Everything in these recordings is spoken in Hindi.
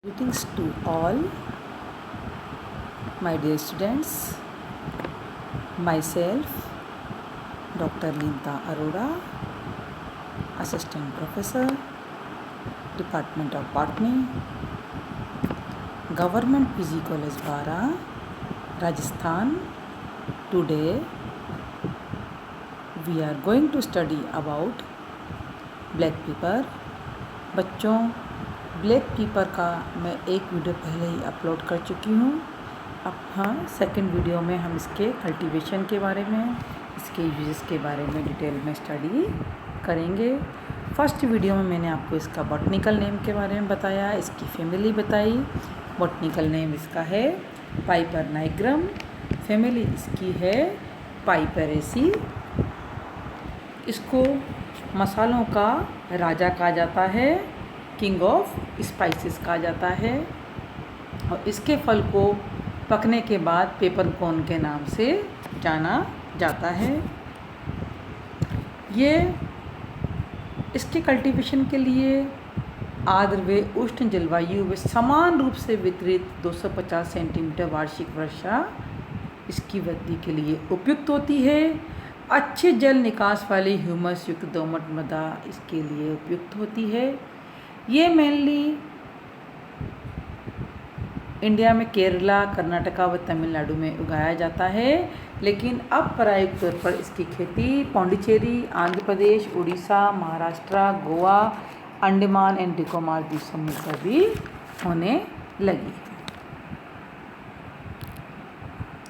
Greetings to all my dear students. Myself, Dr. Linta Arora, Assistant Professor, Department of Botany, Government PG College Bara, Rajasthan. Today we are going to study about black pepper. बच्चों, ब्लैक पीपर का मैं एक वीडियो पहले ही अपलोड कर चुकी हूँ। अब सेकंड वीडियो में हम इसके कल्टीवेशन के बारे में, इसके यूजेस के बारे में डिटेल में स्टडी करेंगे। फर्स्ट वीडियो में मैंने आपको इसका बॉटनिकल नेम के बारे में बताया, इसकी फैमिली बताई। बॉटनिकल नेम इसका है पाइपर नाइग्रम, फैमिली इसकी है पाइपरेसी। इसको मसालों का राजा कहा जाता है, किंग ऑफ स्पाइसेस कहा जाता है। और इसके फल को पकने के बाद पेपरकॉर्न के नाम से जाना जाता है। ये इसके कल्टीवेशन के लिए आर्द्र व उष्ण जलवायु में समान रूप से वितरित 250 सेंटीमीटर वार्षिक वर्षा इसकी वृद्धि के लिए उपयुक्त होती है। अच्छे जल निकास वाली ह्यूमस युक्त दोमट मृदा इसके लिए उपयुक्त होती है। ये मेनली इंडिया में केरला, कर्नाटका व तमिलनाडु में उगाया जाता है, लेकिन अब प्रायोगिक तौर पर इसकी खेती पौंडीचेरी, आंध्र प्रदेश, उड़ीसा, महाराष्ट्र, गोवा, अंडमान एंड निकोबार द्वीप समूह पर भी होने लगी है।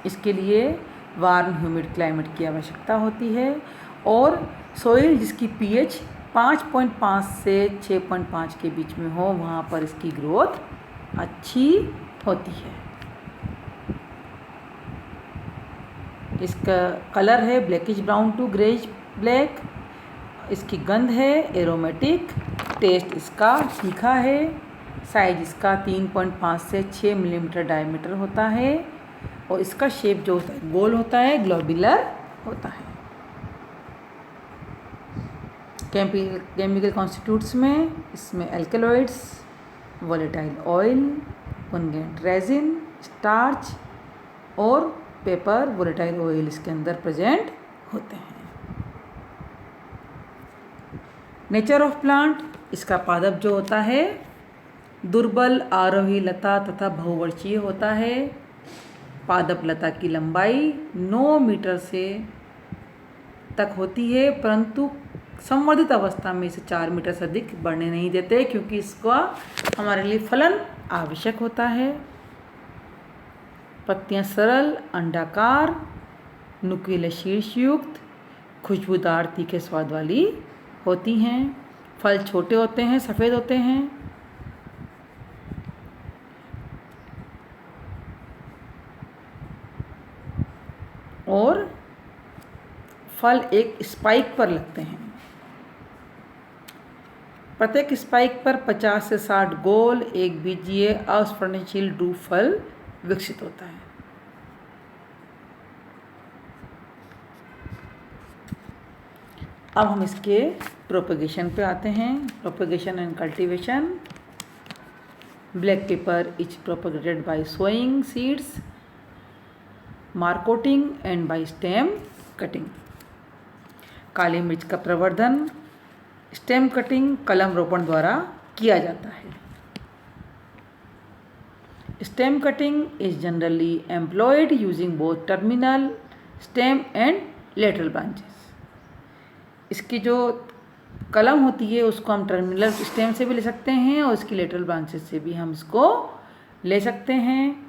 इसके लिए वार्म ह्यूमिड क्लाइमेट की आवश्यकता होती है और सोइल जिसकी पीएच 5.5 से 6.5 के बीच में हो, वहाँ पर इसकी ग्रोथ अच्छी होती है। इसका कलर है blackish brown to greys black. इसकी गंध है एरोमेटिक। टेस्ट इसका तीखा है। साइज इसका 3.5 से 6 मिलीमीटर डायमीटर होता है और इसका शेप जो होता है गोल होता है, ग्लोबुलर होता है। केमिकल कॉन्स्टिट्यूट्स में इसमें alkaloids, volatile oil, pungent resin, starch और पेपर वोलेटाइल ऑयल इसके अंदर प्रेजेंट होते हैं। नेचर ऑफ प्लांट, इसका पादप जो होता है दुर्बल आरोही लता तथा बहुवर्षीय होता है। पादप लता की लंबाई 9 मीटर से तक होती है, परंतु संवर्धित अवस्था में इसे 4 मीटर से अधिक बढ़ने नहीं देते, क्योंकि इसका हमारे लिए फलन आवश्यक होता है। पत्तियां सरल, अंडाकार, नुकीले शीर्षयुक्त, खुशबूदार तीखे स्वाद वाली होती हैं। फल छोटे होते हैं, सफ़ेद होते हैं। और फल एक स्पाइक पर लगते हैं। प्रत्येक स्पाइक पर 50 से 60 गोल एक बीजीय अस्पर्शनशील ड्रूप फल विकसित होता है। अब हम इसके प्रोपगेशन पे आते हैं। Propagation and cultivation. Black pepper is propagated by sowing seeds, marcotting and by stem cutting. काली मिर्च का प्रवर्धन स्टेम कटिंग, कलम रोपण द्वारा किया जाता है। Stem cutting is generally employed using both terminal stem and lateral branches. इसकी जो कलम होती है उसको हम टर्मिनल स्टेम से भी ले सकते हैं और इसकी लेटरल ब्रांचेस से भी हम इसको ले सकते हैं।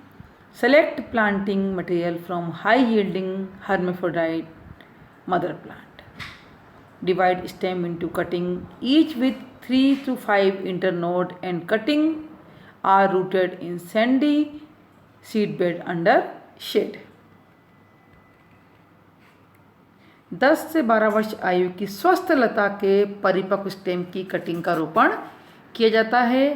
Select planting material from high yielding hermaphrodite mother plant. Divide stem into cutting each with 3 to 5 internode and cutting are rooted in sandy seedbed under shade. 10 से 12 वर्ष आयु की स्वस्थ लता के परिपक्व स्टेम की कटिंग का रोपण किया जाता है।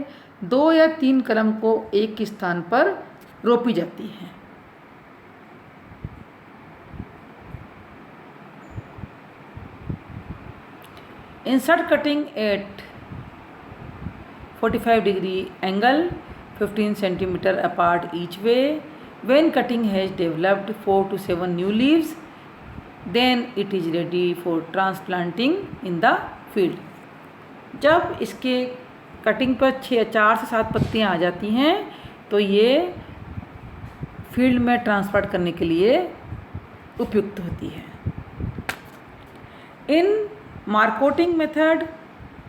2 या 3 कलम को एक स्थान पर रोपी जाती है। Insert cutting at 45 degree angle 15 centimeter apart each way. When cutting has developed 4 to 7 new leaves, then it is ready for transplanting in the field. जब इसके कटिंग पर 4 से 7 पत्तियाँ आ जाती हैं तो ये फील्ड में ट्रांसप्लांट करने के लिए उपयुक्त होती है. इन मार्कोटिंग method,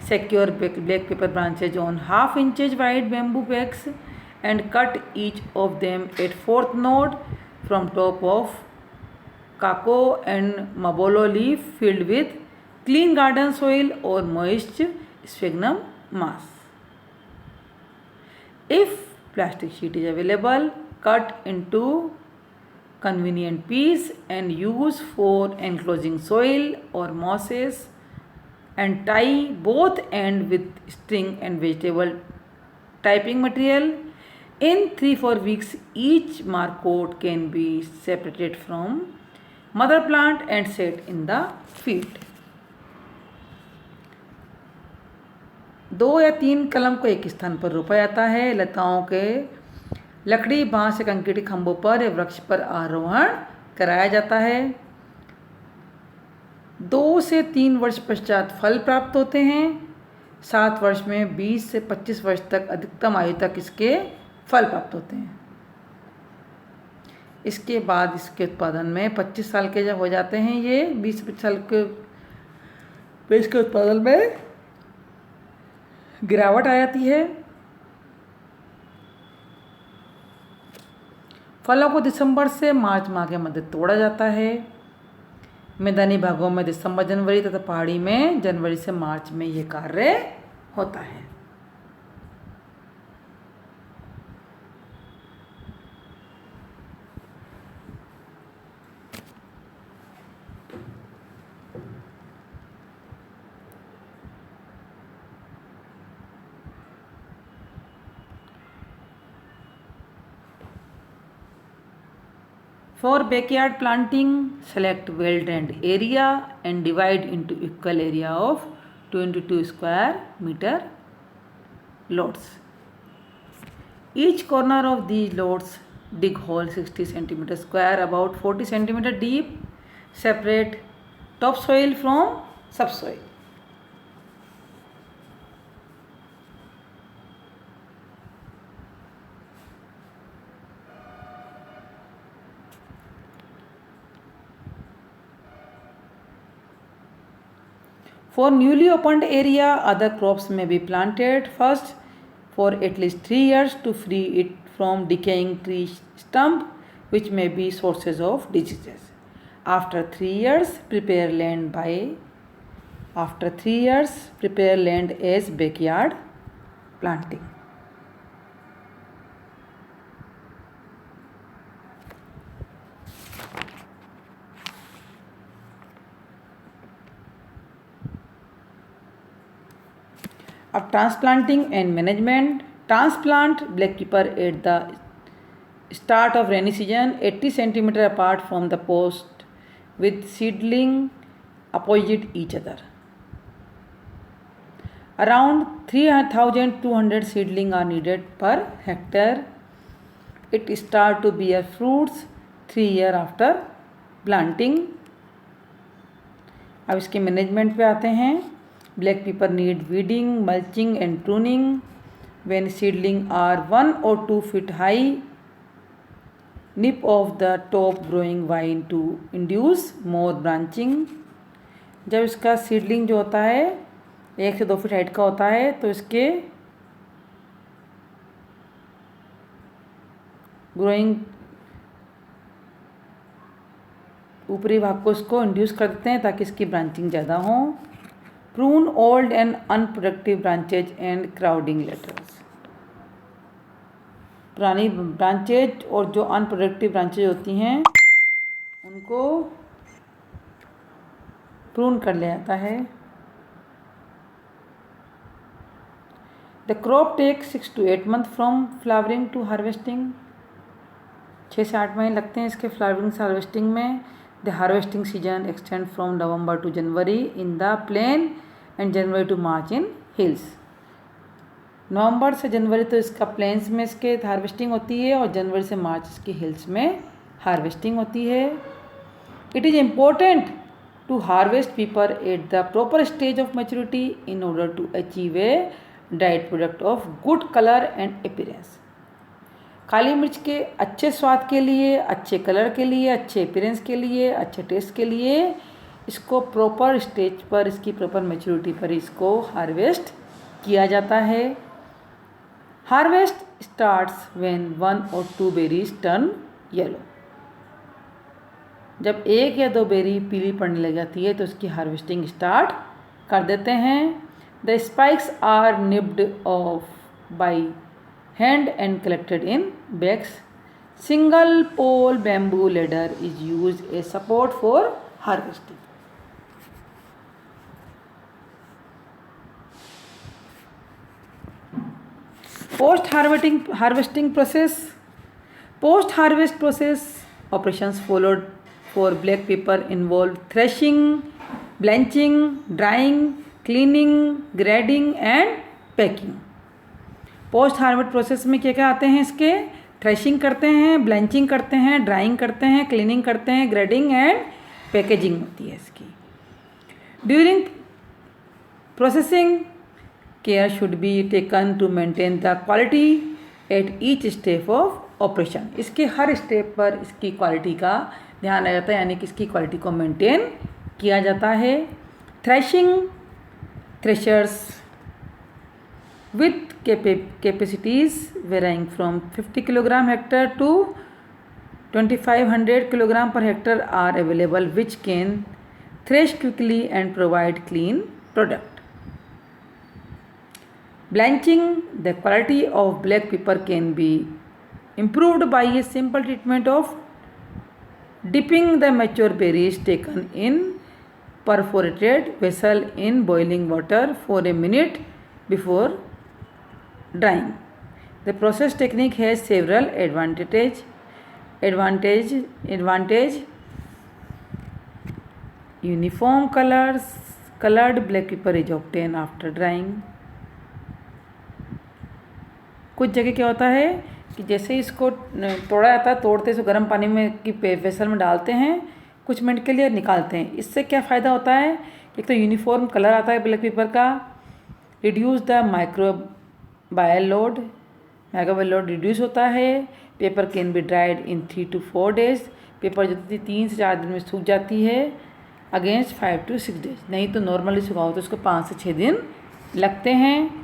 secure black pepper branches on 1/2 inches wide bamboo pegs and cut each of them at 4th node from top of kako and mabolo leaf filled with clean garden soil or moist sphagnum mass. If plastic sheet is available, cut into convenient piece and use for enclosing soil or mosses and tie both end with string and vegetable typing material. In 3-4 weeks, each marcote can be separated from mother plant and set in the field. 2 या 3 कलम को एक स्थान पर रोपा जाता है. लताओं के लकड़ी, बांस या कंक्रीट के खंभों पर या वृक्ष पर आरोहण कराया जाता है. 2 से 3 वर्ष पश्चात फल प्राप्त होते हैं. 7 वर्ष में 20 से 25 वर्ष तक अधिकतम आयु तक इसके फल प्राप्त होते हैं. इसके बाद इसके उत्पादन में 25 साल के जब हो जाते हैं, ये 20 से 25 साल के इसके उत्पादन में गिरावट आ जाती है. फलों को दिसंबर से मार्च माह के मध्य तोड़ा जाता है. मैदानी भागों में दिसंबर जनवरी तथा पहाड़ी में जनवरी से मार्च में ये कार्य होता है. For backyard planting, select well-drained area and divide into equal area of 22 square meter lots. Each corner of these lots dig hole 60 centimeter square, about 40 centimeter deep. Separate topsoil from subsoil. For newly opened area, other crops may be planted first for at least 3 years to free it from decaying tree stump, which may be sources of diseases. After 3 years, prepare land as backyard planting. Of transplanting and management. Transplant black pepper at the start of rainy season 80 centimeter apart from the post with seedling opposite each other. Around 3,200 seedling are needed per hectare. It start to bear fruits 3 years after planting. अब इसके मैनेजमेंट पे आते हैं. Black pepper need weeding, mulching and pruning. When seedling are 1 or 2 feet high, nip off the top growing vine to induce more branching. जब इसका सीडलिंग जो होता है 1 से 2 फीट हाइट का होता है तो इसके ग्रोइंग ऊपरी भाग को इसको इंड्यूस कर देते हैं ताकि इसकी ब्रांचिंग ज़्यादा हो. Prune old and unproductive branches and crowding laterals. पुरानी ब्रांचेज और जो अनप्रोडक्टिव ब्रांचेज होती हैं उनको प्रून कर लिया जाता है. The crop takes 6 to 8 months from flowering to harvesting. 6 से 8 महीने लगते हैं इसके फ्लावरिंग से हार्वेस्टिंग में. The harvesting season extends from November to January in the plain and January to March in hills. नवंबर से जनवरी तो इसका प्लेन्स में इसके हार्वेस्टिंग होती है और जनवरी से मार्च इसकी हिल्स में हार्वेस्टिंग होती है। It is important to harvest pepper at the proper stage of maturity in order to achieve a dried product of good colour and appearance. काली मिर्च के अच्छे स्वाद के लिए, अच्छे कलर के लिए, अच्छे अपीयरेंस के लिए, अच्छे टेस्ट के लिए इसको प्रॉपर स्टेज पर, इसकी प्रॉपर मैच्योरिटी पर इसको हार्वेस्ट किया जाता है। Harvest starts when 1 or 2 berries turn yellow. जब 1 या 2 बेरी पीली पड़ने लग जाती है तो उसकी हार्वेस्टिंग स्टार्ट कर देते हैं। The spikes are nipped off by hand and collected in bags. Single pole bamboo ladder is use a support for harvesting. Post harvesting process. Post harvest process operations followed for black pepper involve threshing, blanching, drying, cleaning, grading and packing। Post harvest process में क्या क्या आते हैं इसके? थ्रेशिंग करते हैं, ब्लैंचिंग करते हैं, ड्राइंग करते हैं, क्लीनिंग करते हैं, ग्रेडिंग एंड पैकेजिंग होती है इसकी। During processing care should be taken to maintain the quality at each step of operation. इसके हर स्टेप पर इसकी क्वालिटी का ध्यान रखा जाता है, यानी कि इसकी क्वालिटी को मेंटेन किया जाता है। Threshing threshers with capacities varying from 50 kilogram hectare to 2500 kilogram per hectare are available which can thresh quickly and provide clean product. Blanching, the quality of black pepper can be improved by a simple treatment of dipping the mature berries taken in perforated vessel in boiling water for a minute before drying. The process technique has several advantage. Uniform colored black pepper is obtained after drying. कुछ जगह क्या होता है कि जैसे इसको तोड़ा जाता है, तोड़ते इसको गर्म पानी में की वेसल में डालते हैं, कुछ मिनट के लिए निकालते हैं। इससे क्या फ़ायदा होता है? एक तो यूनिफॉर्म कलर आता है ब्लैक पेपर का, reduce the microbial load reduce होता है। Paper can be dried in 3 to 4 days। Paper जो 3 से 4 दिन में सूख जाती है, अगेंस्ट 5 to 6 days। नहीं तो नॉर्मली सुखाओ तो उसको 5 से 6 दिन लगते हैं।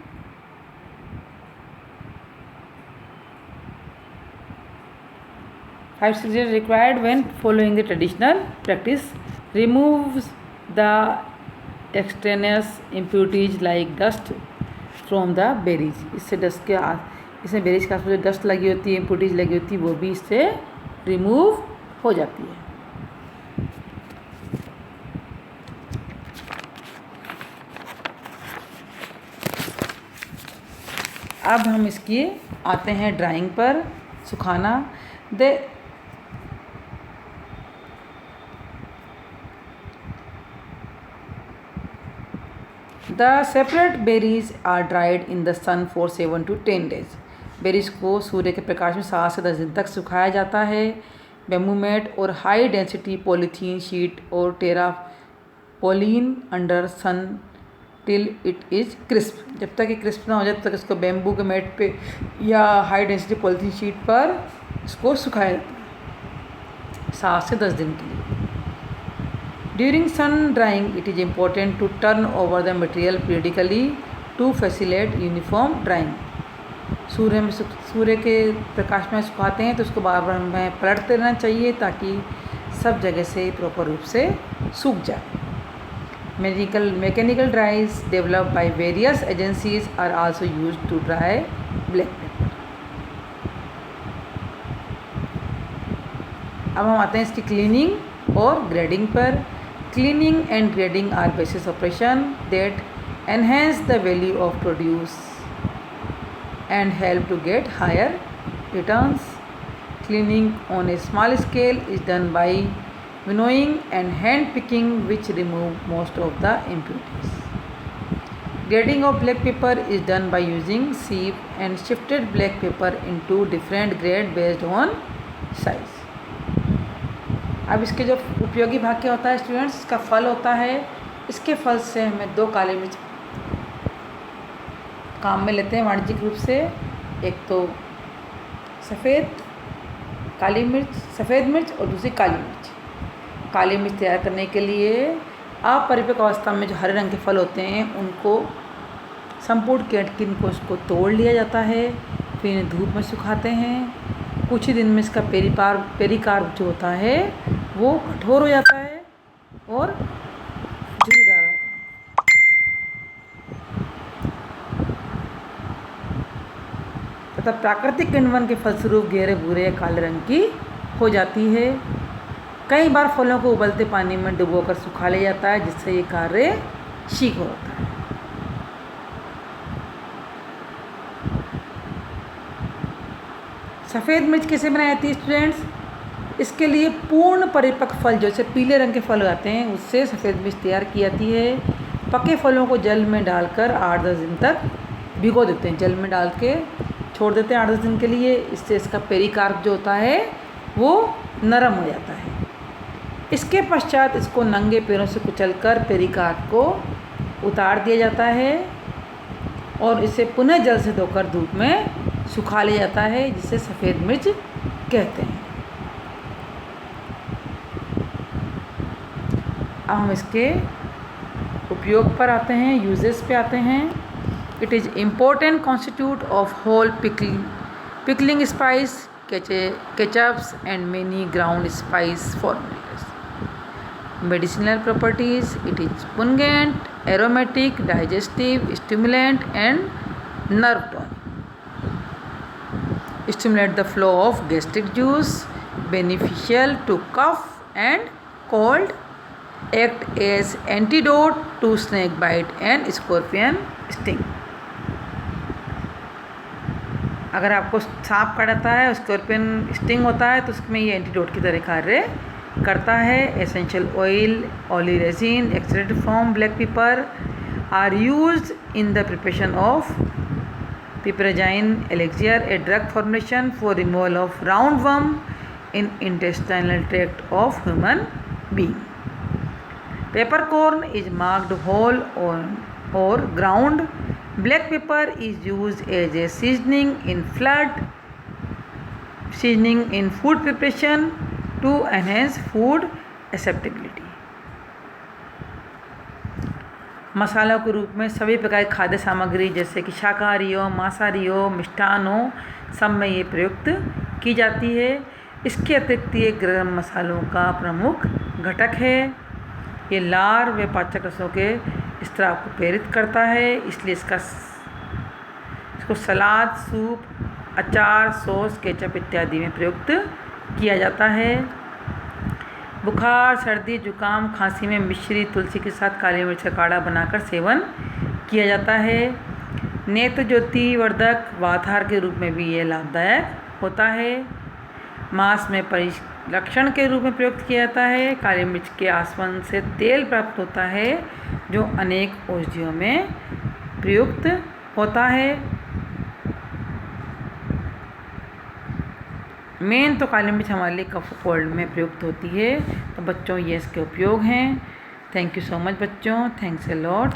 5-6 days required when following the traditional practice. Removes the extraneous impurities like dust from the berries। इससे डस्ट के इसमें बेरीज के आसपास जो डस्ट लगी होती है, इम्प्योरिटीज लगी होती है, वो भी इससे रिमूव हो जाती है। अब हम इसकी आते हैं ड्राइंग पर, सुखाना। The separate berries are dried in the sun for 7 to 10 days। Berries को सूर्य के प्रकाश में 7 से 10 दिन तक सुखाया जाता है। बैम्बू मैट और हाई डेंसिटी पॉलीथीन शीट और tarpaulin under sun till it is crisp. जब तक ये क्रिस्प ना हो जाए तब तक इसको बैम्बू के मैट पे या हाई डेंसिटी पॉलीथीन शीट पर इसको सुखाया जाता है 7 से 10 दिन के लिए। During sun drying, it is important to turn over the material periodically to facilitate uniform drying। सूर्य के प्रकाश में सुखाते हैं तो उसको बार बार हमें पलटते रहना चाहिए ताकि सब जगह से प्रॉपर रूप से सूख जाए। Mechanical dryers developed by various agencies are also used to dry black paper। अब हम आते हैं इसकी क्लीनिंग और ग्रेडिंग पर। Cleaning and grading are basis operation that enhance the value of produce and help to get higher returns। Cleaning on a small scale is done by winnowing and hand picking, which remove most of the impurities। Grading of black pepper is done by using sieve and shifted black pepper into different grade based on size. अब इसके जो उपयोगी भाग क्या होता है स्टूडेंट्स, इसका फल होता है। इसके फल से हमें 2 काली मिर्च काम में लेते हैं वाणिज्यिक रूप से। एक तो सफ़ेद मिर्च और दूसरी काली मिर्च। काली मिर्च तैयार करने के लिए अपरिपक्व अवस्था में जो हरे रंग के फल होते हैं उनको संपूर्ण कैटकिन को उसको तोड़ लिया जाता है, फिर इन्हें धूप में सुखाते हैं। कुछ ही दिन में इसका पेरिकार्प जो होता है वो कठोर हो जाता है और झुर्रीदार होता है। तथा प्राकृतिक किण्वन के फलस्वरूप गहरे भूरे या काले रंग की हो जाती है। कई बार फलों को उबलते पानी में डुबोकर सुखा लिया जाता है, जिससे ये कार्य शीघ्र होता है। सफ़ेद मिर्च कैसे बनाई जाती है स्टूडेंट्स? इसके लिए पूर्ण परिपक्व फल जैसे पीले रंग के फल आते हैं उससे सफ़ेद मिर्च तैयार की जाती है। पके फलों को जल में डालकर 8-10 दिन तक भिगो देते हैं, जल में डाल के छोड़ देते हैं 8-10 दिन के लिए। इससे इसका पेरिकार्प जो होता है वो नरम हो जाता है। इसके पश्चात इसको नंगे पैरों से कुचलकर पेरिकार्प को उतार दिया जाता है और इसे पुनः जल से धोकर धूप में सुखा लिया जाता है, जिसे सफ़ेद मिर्च कहते हैं। अब हम इसके उपयोग पर आते हैं, यूजेस पे आते हैं। It is important constitute of whole pickling spice, ketchups and many ground spice formulas. Medicinal properties: it is pungent, aromatic, digestive, stimulant and nerve tonic. Stimulate the flow of gastric juice, beneficial to cough and cold. Act as antidote to snake bite and scorpion sting. अगर आपको सांप काटता है, स्कॉर्पियन स्टिंग होता है, तो उसमें ये एंटीडोट की तरह कार्य करता है। Essential oil, oleo resin, extracted from black pepper are used in the preparation of piperazine elixir, a drug formulation for removal of round worm in intestinal tract of human being. Peppercorn is marked whole or ground. Black pepper is used as a seasoning in food preparation to enhance food acceptability. मसालों के रूप में सभी प्रकार की खाद्य सामग्री जैसे कि शाकाहारी हो, मांसाहारी हो, मिष्ठान हो, सब में ये प्रयुक्त की जाती है। इसके अतिरिक्त ये गरम मसालों का प्रमुख घटक है। ये लार व पाचक रसों के स्त्राव को प्रेरित करता है, इसलिए इसको सलाद, सूप, अचार, सॉस, केचप इत्यादि में प्रयुक्त किया जाता है। बुखार, सर्दी, जुकाम, खांसी में मिश्री तुलसी के साथ काली मिर्च का काढ़ा बनाकर सेवन किया जाता है। नेत्र ज्योति वर्धक वातहार के रूप में भी ये लाभदायक होता है। मांस में परिलक्षण के रूप में प्रयुक्त किया जाता है। काली मिर्च के आसवन से तेल प्राप्त होता है जो अनेक औषधियों में प्रयुक्त होता है। मेन तो काली मिर्च हमारे लिए कफ कोल्ड में प्रयुक्त होती है। तो बच्चों ये इसके उपयोग हैं। थैंक यू सो मच बच्चों, थैंक्स अ लॉट।